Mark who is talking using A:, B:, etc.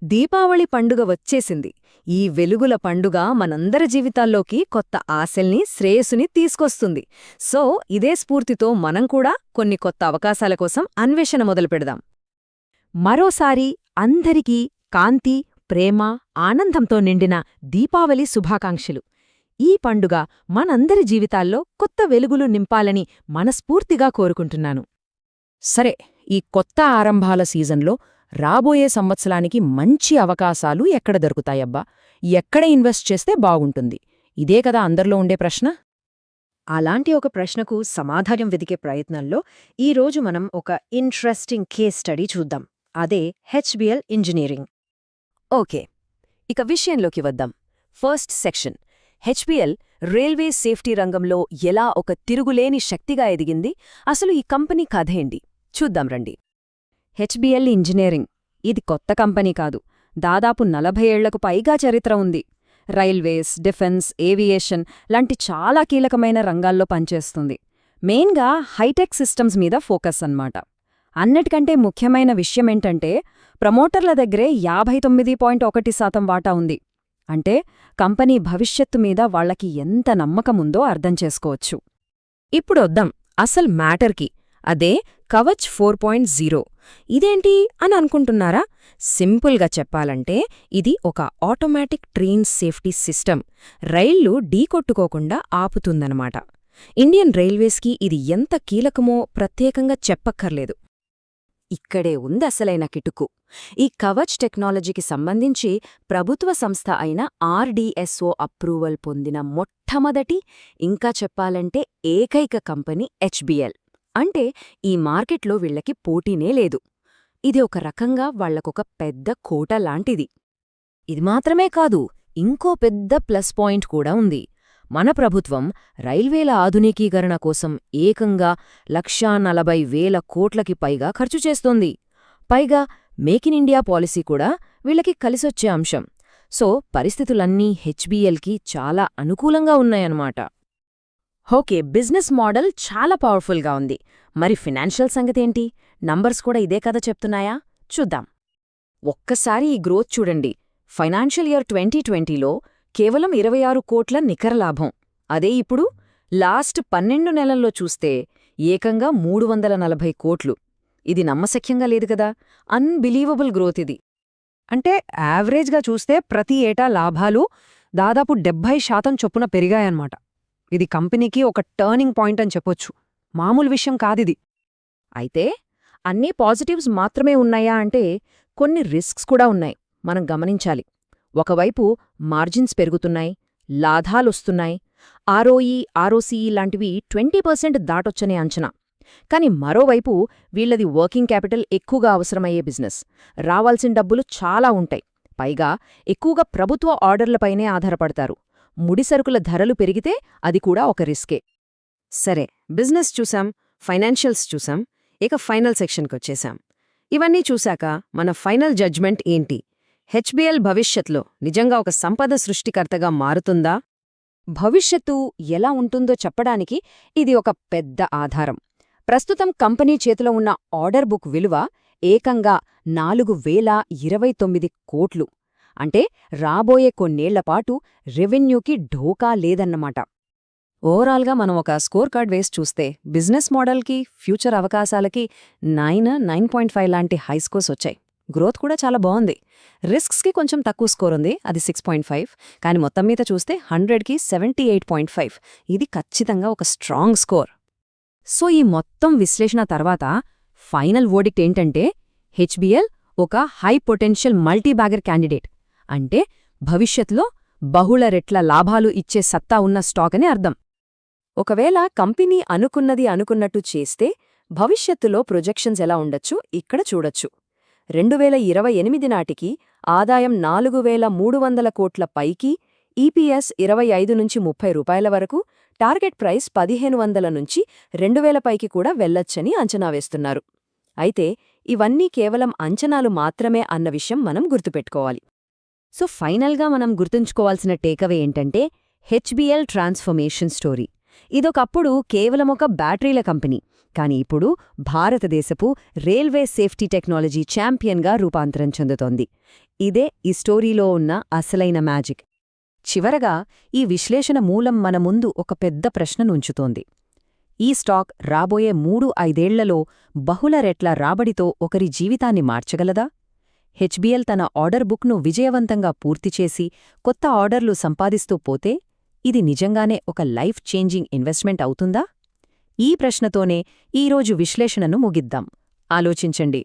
A: దీపావళి పండుగ వచ్చేసింది. ఈ వెలుగుల పండుగ మనందరి జీవితాల్లోకి కొత్త ఆశల్ని, శ్రేయస్సుని తీసుకొస్తుంది. సో, ఇదే స్ఫూర్తితో మనం కూడా కొన్ని కొత్త అవకాశాల కోసం అన్వేషణ మొదలుపెడదాం.
B: మరోసారి అందరికీ కాంతి, ప్రేమ, ఆనందంతో నిండిన దీపావళి శుభాకాంక్షలు. ఈ పండుగ మనందరి జీవితాల్లో కొత్త వెలుగులు నింపాలని మనస్ఫూర్తిగా కోరుకుంటున్నాను.
C: సరే, ఈ కొత్త ఆరంభాల సీజన్లో రాబోయే సంవత్సరానికి మంచి అవకాశాలు ఎక్కడ దొరుకుతాయబ్బా? ఎక్కడ ఇన్వెస్ట్ చేస్తే బాగుంటుంది? ఇదే కదా అందరిలో ఉండే ప్రశ్న.
D: అలాంటి ఒక ప్రశ్నకు సమాధానం వెదికే ప్రయత్నంలో ఈరోజు మనం ఒక ఇంట్రెస్టింగ్ కేస్ స్టడీ చూద్దాం. అదే హెచ్బిఎల్ ఇంజనీరింగ్.
A: ఓకే, ఇక విషయంలోకి వద్దాం. First section, HBL railway safety రంగంలో ఎలా ఒక తిరుగులేని శక్తిగా ఎదిగింది, అసలు ఈ కంపెనీ కథేంటి చూద్దాం రండి. హెచ్బిఎల్ ఇంజనీరింగ్ ఇది కొత్త కంపెనీ కాదు. దాదాపు 40 ఏళ్లకు పైగా చరిత్ర ఉంది. రైల్వేస్, డిఫెన్స్, ఏవియేషన్ లాంటి చాలా కీలకమైన రంగాల్లో పనిచేస్తుంది. మెయిన్గా హైటెక్ సిస్టమ్స్ మీద ఫోకస్ అన్నమాట. అన్నిటికంటే ముఖ్యమైన విషయమేంటంటే ప్రమోటర్ల దగ్గరే 59.1% వాటా ఉంది. అంటే కంపెనీ భవిష్యత్తు మీద వాళ్లకి ఎంత నమ్మకముందో అర్థం చేసుకోవచ్చు.
C: ఇప్పుడొద్దాం అసలు మ్యాటర్కి. అదే కవచ్ 4.0. ఇదేంటి అని అనుకుంటున్నారా? సింపుల్గా చెప్పాలంటే ఇది ఒక ఆటోమేటిక్ ట్రైన్ సేఫ్టీ సిస్టమ్. రైళ్లు ఢీకొట్టుకోకుండా ఆపుతుందనమాట. ఇండియన్ రైల్వేస్కి ఇది ఎంత కీలకమో ప్రత్యేకంగా చెప్పక్కర్లేదు.
A: ఇక్కడే ఉంది అసలైన కిటుకు. ఈ కవచ్ టెక్నాలజీకి సంబంధించి ప్రభుత్వ సంస్థ అయిన ఆర్డీఎస్ఓ అప్రూవల్ పొందిన మొట్టమొదటి, ఇంకా చెప్పాలంటే ఏకైక కంపెనీ హెచ్బిఎల్. అంటే ఈ మార్కెట్లో వీళ్లకి పోటీనే లేదు. ఇది ఒక రకంగా వాళ్లకొక పెద్ద కోట లాంటిది. ఇది మాత్రమే కాదు, ఇంకో పెద్ద ప్లస్ పాయింట్ కూడా ఉంది. మన ప్రభుత్వం రైల్వేల ఆధునికీకరణ కోసం ఏకంగా 1,40,000 కోట్లకి పైగా ఖర్చు చేస్తోంది. పైగా మేక్ ఇన్ ఇండియా పాలసీ కూడా వీళ్లకి కలిసొచ్చే అంశం. సో పరిస్థితులన్నీ హెచ్బిఎల్కి చాలా అనుకూలంగా ఉన్నాయన్నమాట.
C: ఓకే, బిజినెస్ మోడల్ చాలా పవర్ఫుల్గా ఉంది. మరి ఫినాన్షియల్ సంగతేంటి? నంబర్స్ కూడా ఇదే కదా చెప్తున్నాయా? చూద్దాం.
A: ఒక్కసారి ఈ గ్రోత్ చూడండి. ఫైనాన్షియల్ ఇయర్ 2020లో కేవలం 26 కోట్ల నికర లాభం. అదే ఇప్పుడు లాస్ట్ 12 నెలల్లో చూస్తే ఏకంగా 340 కోట్లు. ఇది నమ్మశక్యంగా లేదు కదా. అన్బిలీవబుల్ గ్రోత్ ఇది.
D: అంటే యావరేజ్గా చూస్తే ప్రతి ఏటా లాభాలు దాదాపు 70% చొప్పున పెరిగాయన్నమాట. ఇది కంపెనీకి ఒక టర్నింగ్ పాయింట్ అని చెప్పొచ్చు. మామూలు విషయం కాదిది.
C: అయితే అన్నీ పాజిటివ్స్ మాత్రమే ఉన్నాయా అంటే కొన్ని రిస్క్స్ కూడా ఉన్నాయి, మనం గమనించాలి. ఒకవైపు మార్జిన్స్ పెరుగుతున్నాయి, లాభాలొస్తున్నాయి, ఆర్ఓఈ, ఆర్ఓసీఈ లాంటివి 20% దాటొచ్చనే అంచనా. కాని మరోవైపు వీళ్లది వర్కింగ్ క్యాపిటల్ ఎక్కువగా అవసరమయ్యే బిజినెస్. రావాల్సిన డబ్బులు చాలా ఉంటాయి. పైగా ఎక్కువగా ప్రభుత్వ ఆర్డర్లపైనే ఆధారపడతారు. ముడిసరుకుల ధరలు పెరిగితే అది కూడా ఒక రిస్కే.
D: సరే, బిజినెస్ చూసాం, ఫైనాన్షియల్స్ చూసాం, ఇక ఫైనల్ సెక్షన్కొచ్చేశాం. ఇవన్నీ చూశాక మన ఫైనల్ జడ్జ్మెంట్ ఏంటి? హెచ్బిఎల్ భవిష్యత్లో నిజంగా ఒక సంపద సృష్టికర్తగా మారుతుందా?
A: భవిష్యత్తు ఎలా ఉంటుందో చెప్పడానికి ఇది ఒక పెద్ద ఆధారం. ప్రస్తుతం కంపెనీ చేతిలో ఉన్న ఆర్డర్ బుక్ విలువ ఏకంగా 4,029 కోట్లు. అంటే రాబోయే కొన్నేళ్లపాటు రెవెన్యూకి ఢోకా లేదన్నమాట. ఓవరాల్గా మనం ఒక స్కోర్ కార్డ్ వేసి చూస్తే బిజినెస్ మోడల్కి, ఫ్యూచర్ అవకాశాలకి 9.5 లాంటి హై స్కోర్స్ వచ్చాయి. గ్రోత్ కూడా చాలా బాగుంది. రిస్క్స్కి కొంచెం తక్కువ స్కోర్ ఉంది, అది 6.5. కానీ మొత్తం మీద చూస్తే 100కి 78.5. ఇది ఖచ్చితంగా ఒక స్ట్రాంగ్ స్కోర్. సో ఈ మొత్తం విశ్లేషణ తర్వాత ఫైనల్ వర్డిక్ట్ ఏంటంటే హెచ్బిఎల్ ఒక హై పొటెన్షియల్ మల్టీబ్యాగర్ క్యాండిడేట్. అంటే భవిష్యత్తులో బహుళ రెట్ల లాభాలు ఇచ్చే సత్తా ఉన్న స్టాక్ అని అర్థం. ఒకవేళ కంపెనీ అనుకున్నట్టు చేస్తే భవిష్యత్తులో ప్రొజెక్షన్స్ ఎలా ఉండొచ్చు ఇక్కడ చూడొచ్చు. 2028 నాటికి ఆదాయం 4,300 కోట్ల పైకి, ఈపీఎస్ 25 నుంచి 30 రూపాయల వరకు, టార్గెట్ ప్రైస్ 1,500 నుంచి 2,000 పైకి కూడా వెళ్లొచ్చని అంచనా వేస్తున్నారు. అయితే ఇవన్నీ కేవలం అంచనాలు మాత్రమే అన్న విషయం మనం గుర్తుపెట్టుకోవాలి. సో ఫైనల్గా మనం గుర్తుంచుకోవాల్సిన టేకవే ఏంటంటే హెచ్బిఎల్ ట్రాన్స్ఫర్మేషన్ స్టోరీ. ఇదొకప్పుడు కేవలం ఒక బ్యాటరీల కంపెనీ, కాని ఇప్పుడు భారతదేశపు రైల్వే సేఫ్టీ టెక్నాలజీ ఛాంపియన్గా రూపాంతరం చెందుతోంది. ఇదే ఈ స్టోరీలో ఉన్న అసలైన మ్యాజిక్. చివరగా ఈ విశ్లేషణ మూలం మన ముందు ఒక పెద్ద ప్రశ్ననుంచుతోంది. ఈ స్టాక్ రాబోయే 3-5 ఏళ్లలో బహుళ రెట్ల రాబడితో ఒకరి జీవితాన్ని మార్చగలదా? హెచ్బిఎల్ తన ఆర్డర్ బుక్ను విజయవంతంగా పూర్తిచేసి కొత్త ఆర్డర్లు సంపాదిస్తూ పోతే ఇది నిజంగానే ఒక లైఫ్ చేంజింగ్ ఇన్వెస్ట్మెంట్ అవుతుందా? ఈ ప్రశ్నతోనే ఈరోజు విశ్లేషణను ముగిద్దాం. ఆలోచించండి.